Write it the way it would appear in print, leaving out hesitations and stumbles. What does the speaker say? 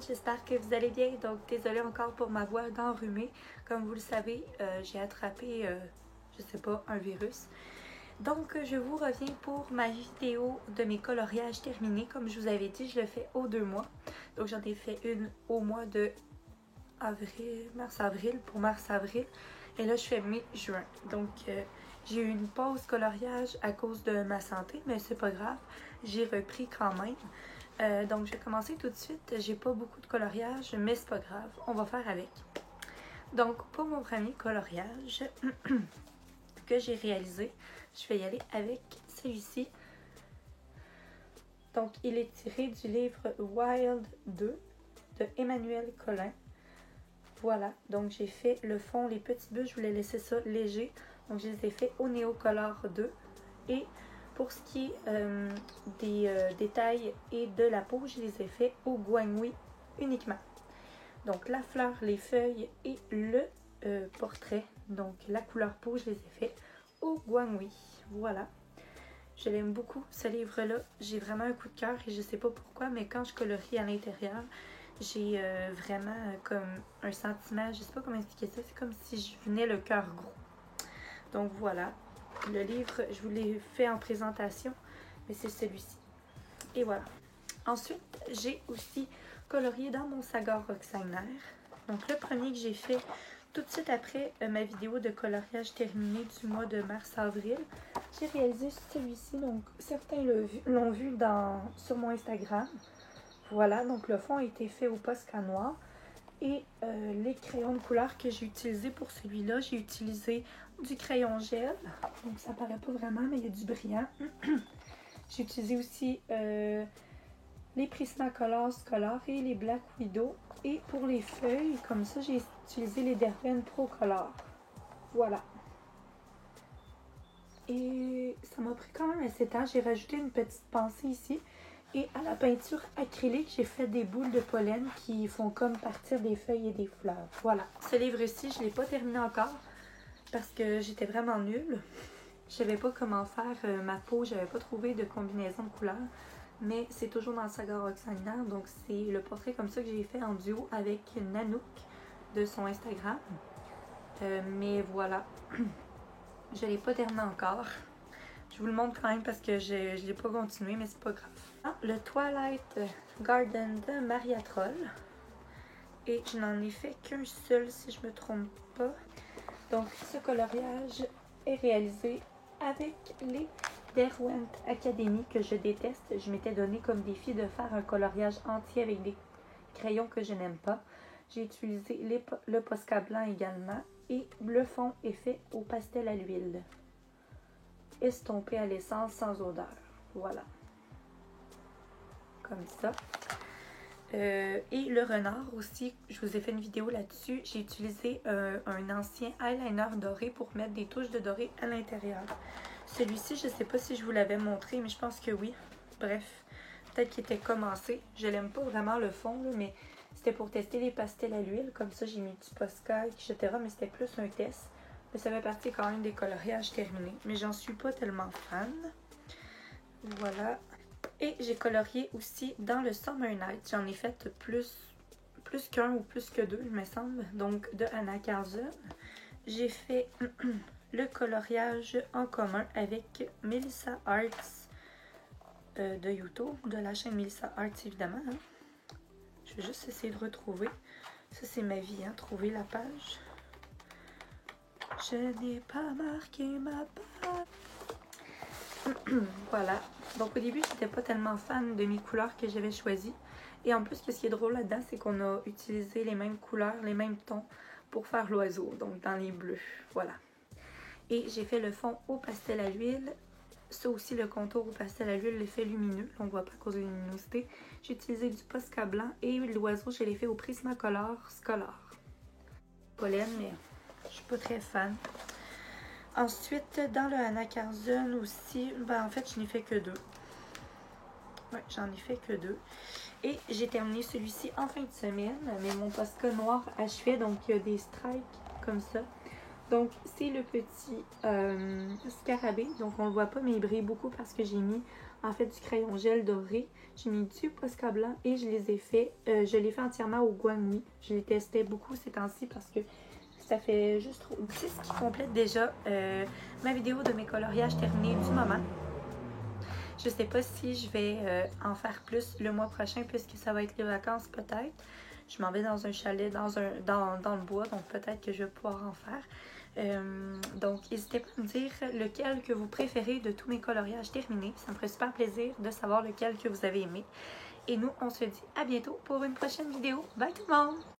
j'espère que vous allez bien. Donc, désolée encore pour ma voix d'enrhumée. Comme vous le savez, j'ai attrapé, je sais pas, un virus. Donc, je vous reviens pour ma vidéo de mes coloriages terminés. Comme je vous avais dit, je le fais aux 2 mois. Donc, j'en ai fait une au mois de mars-avril, pour mars-avril. Et là, je fais mai-juin. Donc, j'ai eu une pause coloriage à cause de ma santé, mais c'est pas grave. J'ai repris quand même. Donc, je vais commencer tout de suite. J'ai pas beaucoup de coloriage, mais c'est pas grave. On va faire avec. Donc, pour mon premier coloriage que j'ai réalisé, je vais y aller avec celui-ci. Donc, il est tiré du livre Wild 2 de Emmanuel Collin. Voilà, donc j'ai fait le fond, les petits bouts, je voulais laisser ça léger. Donc, je les ai fait au Neocolor 2. Et pour ce qui est des détails et de la peau, je les ai fait au Guanghui uniquement. Donc, la fleur, les feuilles et le portrait, donc la couleur peau, je les ai fait au Guanghui. Voilà. Je l'aime beaucoup, ce livre-là. J'ai vraiment un coup de cœur et je sais pas pourquoi, mais quand je colorie à l'intérieur, j'ai vraiment comme un sentiment, je sais pas comment expliquer ça, c'est comme si je venais le cœur gros. Donc voilà, le livre, je vous l'ai fait en présentation, mais c'est celui-ci. Et voilà. Ensuite, j'ai aussi colorié dans mon Sagar Roxaner. Donc le premier que j'ai fait tout de suite après ma vidéo de coloriage terminée du mois de mars-avril, j'ai réalisé celui-ci. Donc certains l'ont vu sur mon Instagram. Voilà, donc le fond a été fait au Posca noir. Et les crayons de couleur que j'ai utilisés pour celui-là, j'ai utilisé du crayon gel. Donc ça paraît pas vraiment, mais il y a du brillant. J'ai utilisé aussi les Prismacolor Color et les Black Widow. Et pour les feuilles, comme ça, j'ai utilisé les Derwent Pro Color. Voilà. Et ça m'a pris quand même assez de temps. J'ai rajouté une petite pensée ici. Et à la peinture acrylique, j'ai fait des boules de pollen qui font comme partir des feuilles et des fleurs. Voilà. Ce livre-ci, je ne l'ai pas terminé encore parce que j'étais vraiment nulle. Je ne savais pas comment faire ma peau. Je n'avais pas trouvé de combinaison de couleurs. Mais c'est toujours dans le Sagar Roxaner. Donc, c'est le portrait comme ça que j'ai fait en duo avec Nanook de son Instagram. Mais voilà. Je ne l'ai pas terminé encore. Je vous le montre quand même parce que je ne l'ai pas continué, mais c'est pas grave. Le Twilight Garden de Maria Troll. Et je n'en ai fait qu'un seul si je me trompe pas. Donc ce coloriage est réalisé avec les Derwent Academy que je déteste. Je m'étais donné comme défi de faire un coloriage entier avec des crayons que je n'aime pas. J'ai utilisé le Posca blanc également. Et le fond est fait au pastel à l'huile. Estompé à l'essence sans odeur. Voilà. Comme ça. Et le renard aussi, je vous ai fait une vidéo là-dessus. J'ai utilisé un ancien eyeliner doré pour mettre des touches de doré à l'intérieur. Celui-ci, je ne sais pas si je vous l'avais montré, mais je pense que oui. Bref, peut-être qu'il était commencé. Je l'aime pas vraiment le fond, là, mais c'était pour tester les pastels à l'huile. Comme ça, j'ai mis du Posca, etc. Mais c'était plus un test. Mais ça fait partie quand même des coloriages terminés. Mais j'en suis pas tellement fan. Voilà. Et j'ai colorié aussi dans le Summer Night. J'en ai fait plus qu'un ou plus que deux, il me semble. Donc, de Anna Carlson. J'ai fait le coloriage en commun avec Melissa Arts de YouTube, de la chaîne Melissa Arts, évidemment. Hein. Je vais juste essayer de retrouver. Ça, c'est ma vie, hein, trouver la page. Je n'ai pas marqué ma page. Voilà. Donc au début, j'étais pas tellement fan de mes couleurs que j'avais choisies. Et en plus, ce qui est drôle là-dedans, c'est qu'on a utilisé les mêmes couleurs, les mêmes tons pour faire l'oiseau. Donc dans les bleus. Voilà. Et j'ai fait le fond au pastel à l'huile. Ça aussi, le contour au pastel à l'huile, l'effet lumineux. On ne voit pas à cause de la luminosité. J'ai utilisé du Posca blanc et l'oiseau, je l'ai fait au Prismacolor Scholar. Pollen, mais je suis pas très fan. Ensuite, dans le Anna Carlson aussi, ben en fait, je n'ai fait que deux. Ouais, j'en ai fait que deux. Et j'ai terminé celui-ci en fin de semaine, mais mon Posca noir achevait, donc il y a des strikes comme ça. Donc, c'est le petit scarabée. Donc, on le voit pas, mais il brille beaucoup parce que j'ai mis, en fait, du crayon gel doré. J'ai mis du Posca blanc et je les ai fait, je l'ai fait entièrement au Guangmi. Je les testais beaucoup ces temps-ci parce que ça fait juste trop. C'est ce qui complète déjà ma vidéo de mes coloriages terminés du moment. Je sais pas si je vais en faire plus le mois prochain puisque ça va être les vacances peut-être. Je m'en vais dans un chalet dans le bois, donc peut-être que je vais pouvoir en faire. Donc n'hésitez pas à me dire lequel que vous préférez de tous mes coloriages terminés. Ça me ferait super plaisir de savoir lequel que vous avez aimé. Et nous, on se dit à bientôt pour une prochaine vidéo. Bye tout le monde!